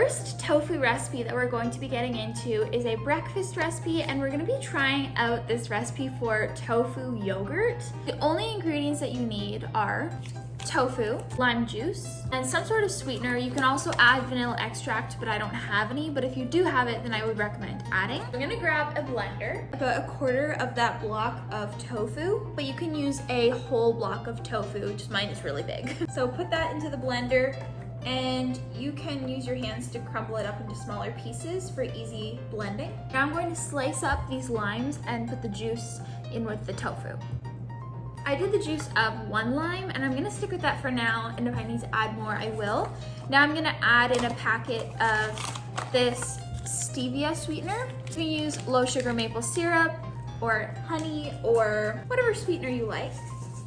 first tofu recipe that we're going to be getting into is a breakfast recipe, and we're gonna be trying out this recipe for tofu yogurt. The only ingredients that you need are tofu, lime juice, and some sort of sweetener. You can also add vanilla extract, but I don't have any, but if you do have it, then I would recommend adding. I'm gonna grab a blender, about a quarter of that block of tofu, but you can use a whole block of tofu, just mine is really big. So put that into the blender, and you can use your hands to crumble it up into smaller pieces for easy blending. Now I'm going to slice up these limes and put the juice in with the tofu. I did the juice of 1 lime, and I'm gonna stick with that for now, and if I need to add more, I will. Now I'm gonna add in a packet of this stevia sweetener. You can use low sugar maple syrup or honey or whatever sweetener you like.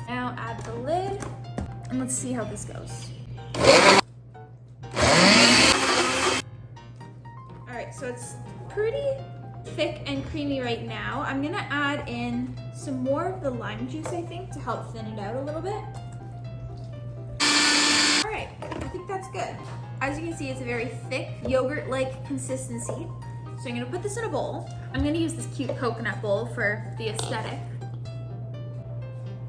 Now add the lid, and let's see how this goes. All right, so it's pretty thick and creamy right now. I'm gonna add in some more of the lime juice, I think, to help thin it out a little bit. All right, I think that's good. As you can see, it's a very thick yogurt-like consistency. So I'm gonna put this in a bowl. I'm gonna use this cute coconut bowl for the aesthetic.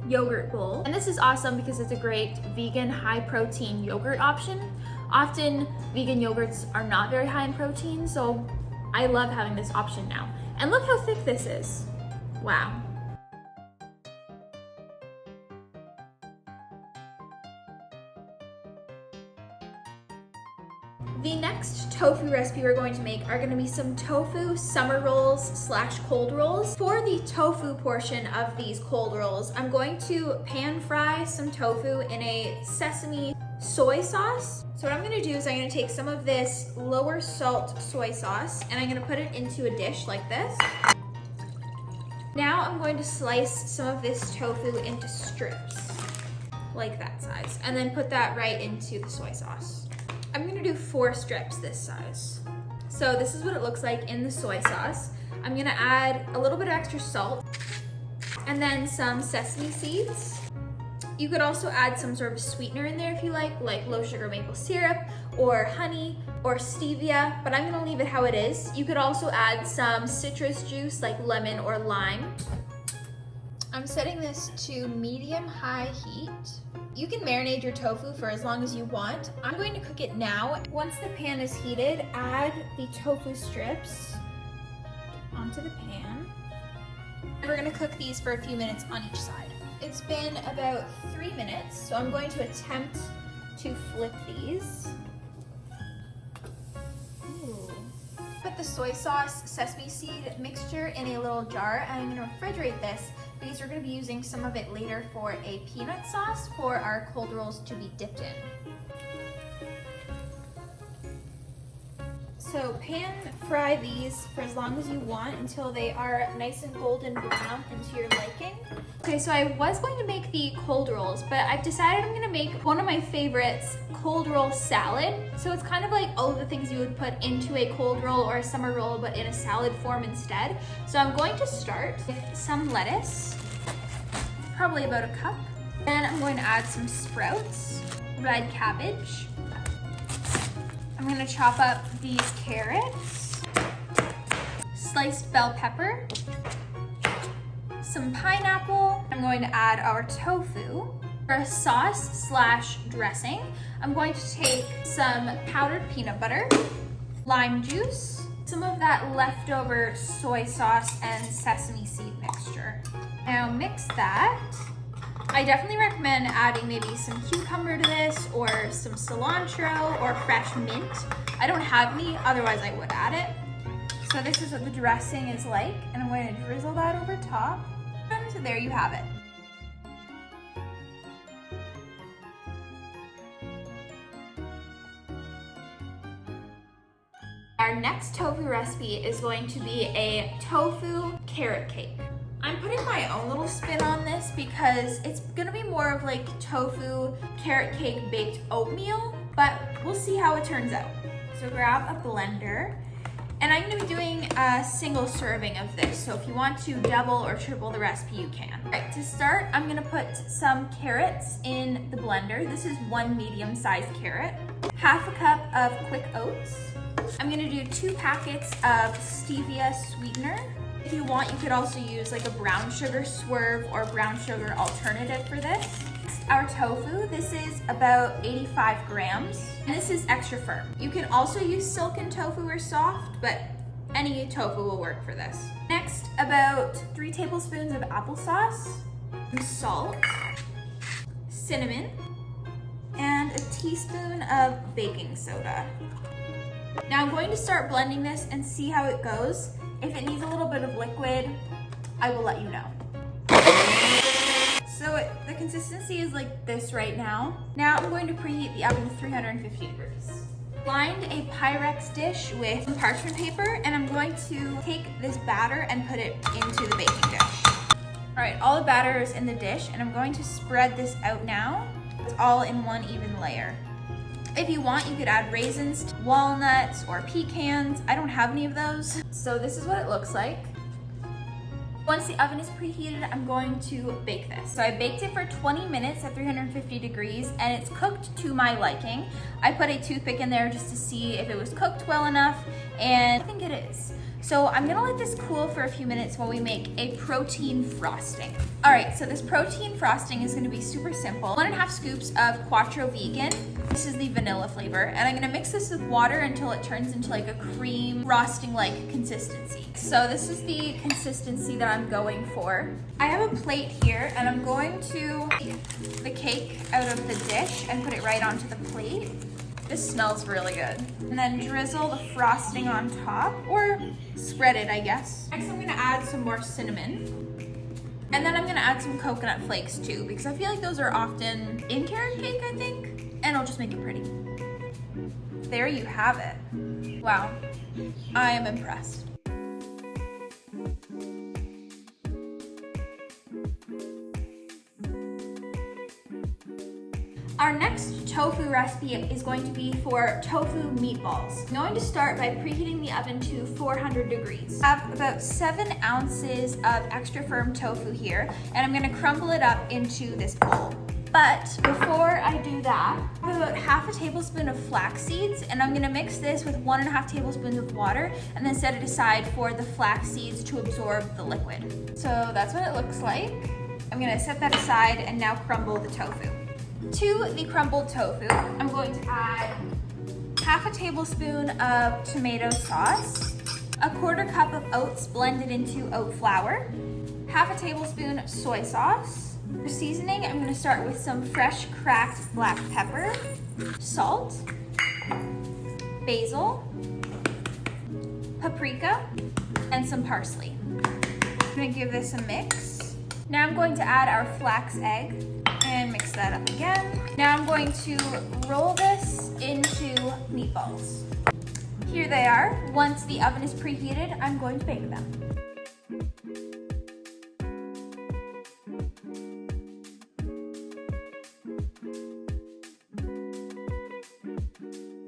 Yogurt bowl. And this is awesome because it's a great vegan high protein yogurt option. Often vegan yogurts are not very high in protein, so I love having this option now. And look how thick this is. Wow. The next tofu recipe we're going to make are gonna be some tofu summer rolls / cold rolls. For the tofu portion of these cold rolls, I'm going to pan fry some tofu in a sesame soy sauce. So what I'm gonna do is I'm gonna take some of this lower salt soy sauce and I'm gonna put it into a dish like this. Now I'm going to slice some of this tofu into strips, like that size, and then put that right into the soy sauce. I'm gonna do 4 strips this size. So this is what it looks like in the soy sauce. I'm gonna add a little bit of extra salt and then some sesame seeds. You could also add some sort of sweetener in there if you like low sugar maple syrup or honey or stevia, but I'm gonna leave it how it is. You could also add some citrus juice like lemon or lime. I'm setting this to medium-high heat. You can marinate your tofu for as long as you want. I'm going to cook it now. Once the pan is heated, add the tofu strips onto the pan. We're gonna cook these for a few minutes on each side. It's been about 3 minutes, so I'm going to attempt to flip these. Ooh. Put the soy sauce sesame seed mixture in a little jar, and I'm gonna refrigerate this because we're gonna be using some of it later for a peanut sauce for our cold rolls to be dipped in. So pan fry these for as long as you want until they are nice and golden brown and to your liking. Okay, so I was going to make the cold rolls, but I've decided I'm gonna make one of my favorites, cold roll salad. So it's kind of like all of the things you would put into a cold roll or a summer roll, but in a salad form instead. So I'm going to start with some lettuce, probably about a cup. Then I'm going to add some sprouts, red cabbage. I'm gonna chop up these carrots, sliced bell pepper, some pineapple. I'm going to add our tofu. For a sauce / dressing, I'm going to take some powdered peanut butter, lime juice, some of that leftover soy sauce and sesame seed mixture. Now mix that. I definitely recommend adding maybe some cucumber to this or some cilantro or fresh mint. I don't have any, otherwise I would add it. So this is what the dressing is like, and I'm going to drizzle that over top. And so there you have it. Our next tofu recipe is going to be a tofu carrot cake. I'm putting my own little spin on this because it's gonna be more of like tofu carrot cake baked oatmeal, but we'll see how it turns out. So grab a blender, and I'm gonna be doing a single serving of this. So if you want to double or triple the recipe, you can. All right, to start, I'm gonna put some carrots in the blender. This is 1 medium-sized carrot, half a cup of quick oats, I'm gonna do 2 packets of stevia sweetener. If you want, you could also use like a brown sugar swerve or brown sugar alternative for this. Our tofu, this is about 85 grams, and this is extra firm. You can also use silken tofu or soft, but any tofu will work for this. Next, about 3 tablespoons of applesauce, some salt, cinnamon, and a teaspoon of baking soda. Now I'm going to start blending this and see how it goes. If it needs a little bit of liquid, I will let you know. So the consistency is like this right now. Now I'm going to preheat the oven to 350 degrees. Line a Pyrex dish with some parchment paper, and I'm going to take this batter and put it into the baking dish. All right, all the batter is in the dish, and I'm going to spread this out now. It's all in one even layer. If you want, you could add raisins, walnuts, or pecans. I don't have any of those. So this is what it looks like. Once the oven is preheated, I'm going to bake this. So I baked it for 20 minutes at 350 degrees, and it's cooked to my liking. I put a toothpick in there just to see if it was cooked well enough, and I think it is. So I'm gonna let this cool for a few minutes while we make a protein frosting. All right, so this protein frosting is gonna be super simple. 1.5 scoops of Quattro Vegan. This is the vanilla flavor, and I'm gonna mix this with water until it turns into like a cream frosting-like consistency. So this is the consistency that I'm going for. I have a plate here, and I'm going to take the cake out of the dish and put it right onto the plate. This smells really good. And then drizzle the frosting on top, or spread it, I guess. Next, I'm gonna add some more cinnamon. And then I'm gonna add some coconut flakes too, because I feel like those are often in carrot cake, I think. And it'll just make it pretty. There you have it. Wow, I am impressed. Our next tofu recipe is going to be for tofu meatballs. I'm going to start by preheating the oven to 400 degrees. I have about 7 ounces of extra firm tofu here, and I'm gonna crumble it up into this bowl. But before I do that, I have about 1/2 tablespoon of flax seeds, and I'm gonna mix this with 1.5 tablespoons of water, and then set it aside for the flax seeds to absorb the liquid. So that's what it looks like. I'm gonna set that aside and now crumble the tofu. To the crumbled tofu, I'm going to add 1/2 tablespoon of tomato sauce, 1/4 cup of oats blended into oat flour, 1/2 tablespoon of soy sauce. For seasoning, I'm going to start with some fresh cracked black pepper, salt, basil, paprika, and some parsley. I'm going to give this a mix. Now I'm going to add our flax egg and mix that up again. Now I'm going to roll this into meatballs. Here they are. Once the oven is preheated, I'm going to bake them.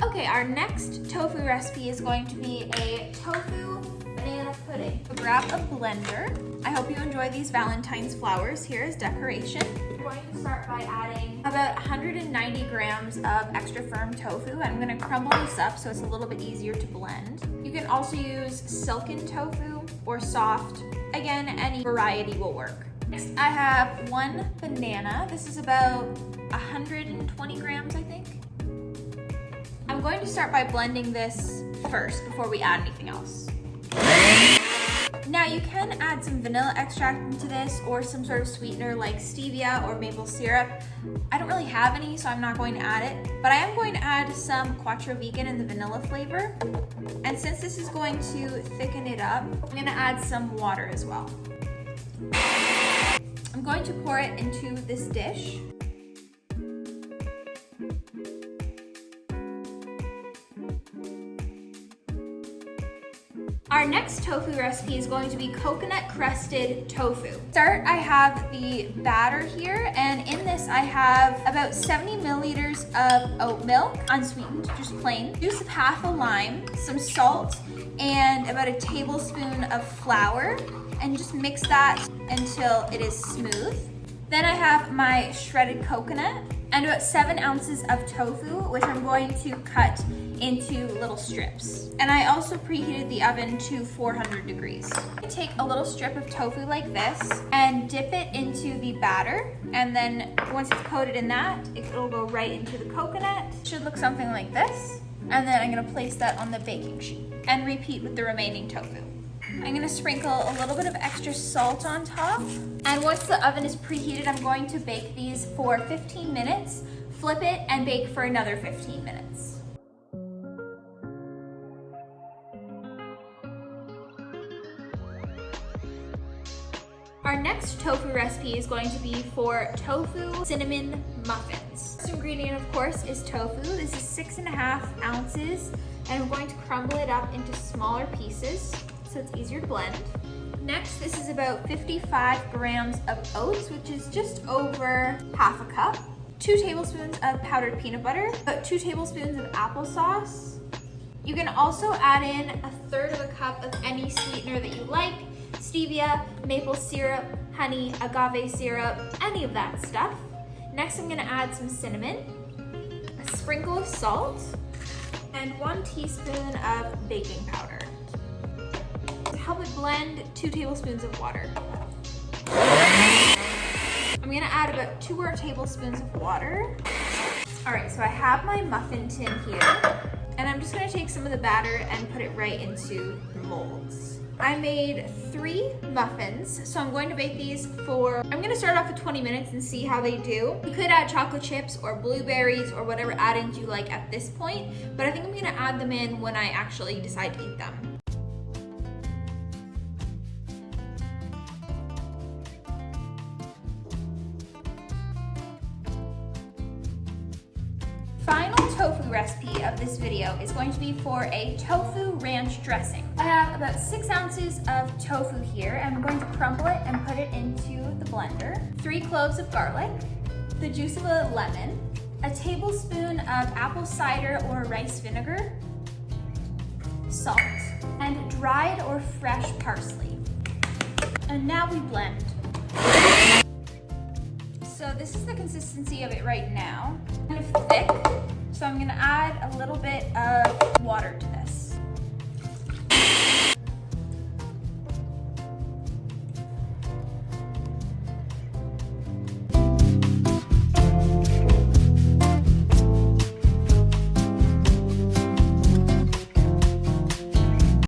Okay, our next tofu recipe is going to be a tofu banana pudding. So grab a blender. I hope you enjoy these Valentine's flowers here as decoration. We're going to start by adding about 190 grams of extra firm tofu. I'm going to crumble this up so it's a little bit easier to blend. You can also use silken tofu or soft. Again, any variety will work. Next, I have 1 banana. This is about 120 grams, I think. I'm going to start by blending this first before we add anything else. Now you can add some vanilla extract into this or some sort of sweetener like stevia or maple syrup. I don't really have any, so I'm not going to add it, but I am going to add some Quattro Vegan in the vanilla flavor. And since this is going to thicken it up, I'm going to add some water as well. I'm going to pour it into this dish. Our next tofu recipe is going to be coconut crusted tofu. To start, I have the batter here, and in this I have about 70 milliliters of oat milk, unsweetened, just plain, juice of 1/2 lime, some salt, and about a tablespoon of flour, and just mix that until it is smooth. Then I have my shredded coconut and about 7 ounces of tofu, which I'm going to cut into little strips. And I also preheated the oven to 400 degrees. I take a little strip of tofu like this and dip it into the batter. And then once it's coated in that, it'll go right into the coconut. It should look something like this. And then I'm gonna place that on the baking sheet and repeat with the remaining tofu. I'm gonna sprinkle a little bit of extra salt on top. And once the oven is preheated, I'm going to bake these for 15 minutes, flip it, and bake for another 15 minutes. Our next tofu recipe is going to be for tofu cinnamon muffins. First ingredient, of course, is tofu. This is 6.5 ounces, and I'm going to crumble it up into smaller pieces so it's easier to blend. Next, this is about 55 grams of oats, which is just over half a cup. 2 tablespoons of powdered peanut butter, about 2 tablespoons of applesauce. You can also add in 1/3 of a cup of any sweetener that you like. Stevia, maple syrup, honey, agave syrup, any of that stuff. Next, I'm gonna add some cinnamon, a sprinkle of salt, and 1 teaspoon of baking powder. To help it blend, 2 tablespoons of water. I'm gonna add about 2 more tablespoons of water. All right, so I have my muffin tin here, and I'm just gonna take some of the batter and put it right into the molds. I made 3 muffins, so I'm going to bake these I'm gonna start off with 20 minutes and see how they do. You could add chocolate chips or blueberries or whatever add-ins you like at this point, but I think I'm gonna add them in when I actually decide to eat them. Final tofu recipe of this video is going to be for a tofu ranch dressing. I have about 6 ounces of tofu here, and I'm going to crumble it and put it into the blender. 3 cloves of garlic, the juice of a lemon, a tablespoon of apple cider or rice vinegar, salt, and dried or fresh parsley. And now we blend. So this is the consistency of it right now. Kind of thick, so I'm gonna add a little bit of water to this.